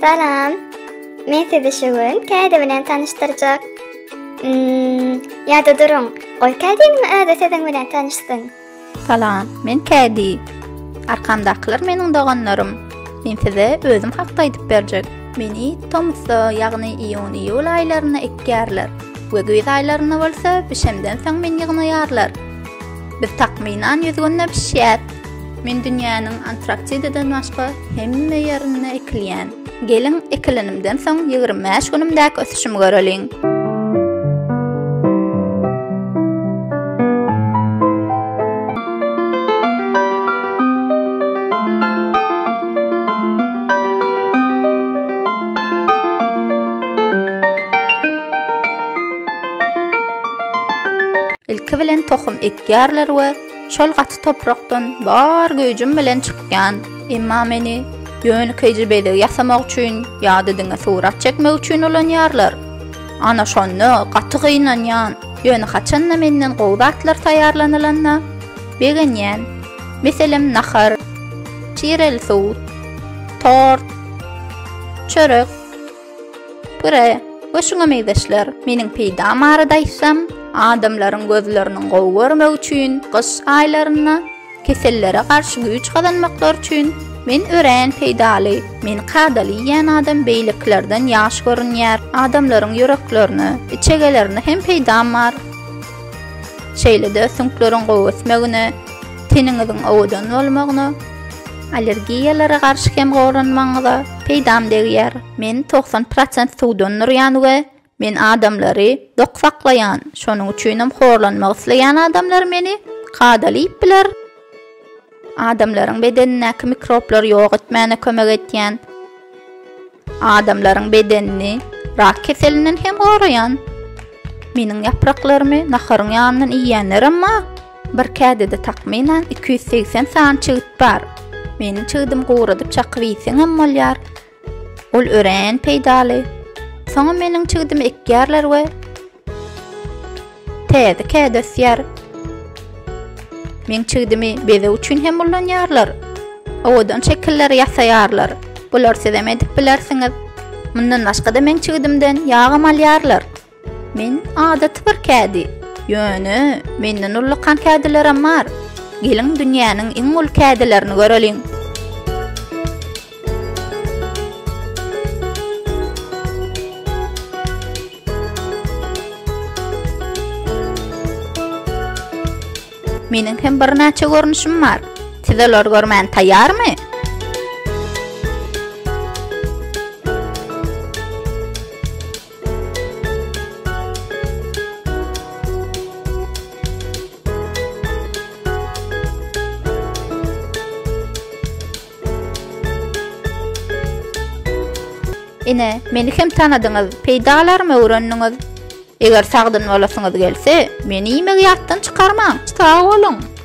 Salam. Men sizi şugun käde bilen tanıştyrjak. Ýa-da durun. Goý kädeňi öňe seziň bilen tanışdyň. Salam, men Kädi. Arkamdakylar meniň doganlarym. Men size özüm hakda aýdyp berjek. Meni Tomsa, ýagny iyun-iyul aýlaryna ekýärler. We güýz aýlaryna bolsa, bişemden soň men ýygnaýarlar. Biz takminan 100 günne pişýär. Men dünýäniň Antarktida'dan başga hemme ýerine ekilýän. Gelin ekilenimden soň 25 günümdäki ösüşimi göreliň. Ilki bilen tohum ekýärler we şol gaty toprakdan bar güýjüm bilen çykýan. Emma meni ýönekeji bede ýasamak üçin ýa-da diňe surat çekmek üçin olanýarlar. Ana şonu gaty gynanýan. Ýöne haçanna menden gowdatlar taýarlanylanna begenýän. Meselem nahar, çirel suwt, tort, çörek, püre we şuňa meýdeşler. Meniň peýdam aradaýsam adamlaryň gözleriniň gowy görmek üçin gyş aýlaryna kesellere garşy güýç kazanmaklar üçin men ören peýdaly, men kadaly ýan adam beýliklerden ýaş görünýär. Adamlaryň ýüreklerini, içegelerini hem peýdam bar. Şeýle-de süňkleriň gowy ösmegine, teniňiziň owadan bolmagyna, allergiýalara garşy hem goranmagyna peýdam degýär. Men 90% suwdan nurýan we men adamlary doksaklayan, şonuň üçin hem horlanmak isleýän adamlar meni kadalyp biler. Adamlaryň bedenindäki mikroplar ýok etmäne kömek etýän. Adamlaryň bedenini rak keselinden hem goraýan. Meniň ýapraklarymy naharyň ýanyndan iýenler, amma bir kädede takminan 280 san çygyt bar. Meni çygdym gowradyp çakyp ýeseň hem bolýar. Ol ören peýdaly. Soňa meniň çygdymy ekýärler we täze käde ösýär. Men çygdymy beze üçin hem bolýarlar. Owadan şekiller ýasaýarlar. Bular size edip bilersiňiz. Mundan başga da men çygdymdan ýagam alýarlar. Men adaty bir kädi. Ýöne menden ullukan kädilerim bar. Gelin dünýäniň iň ul kädilerini göreliň. Meniň hem bir näçe görnüşim bar. Siz olar görmän taýýarmy? Ine meni hem tanadyňyz, peýdalarmy öwrendiňiz? Eger sagdyn bolasyňyz gelse, meni ýmek ýatdan çykarmaň. Sag bolun.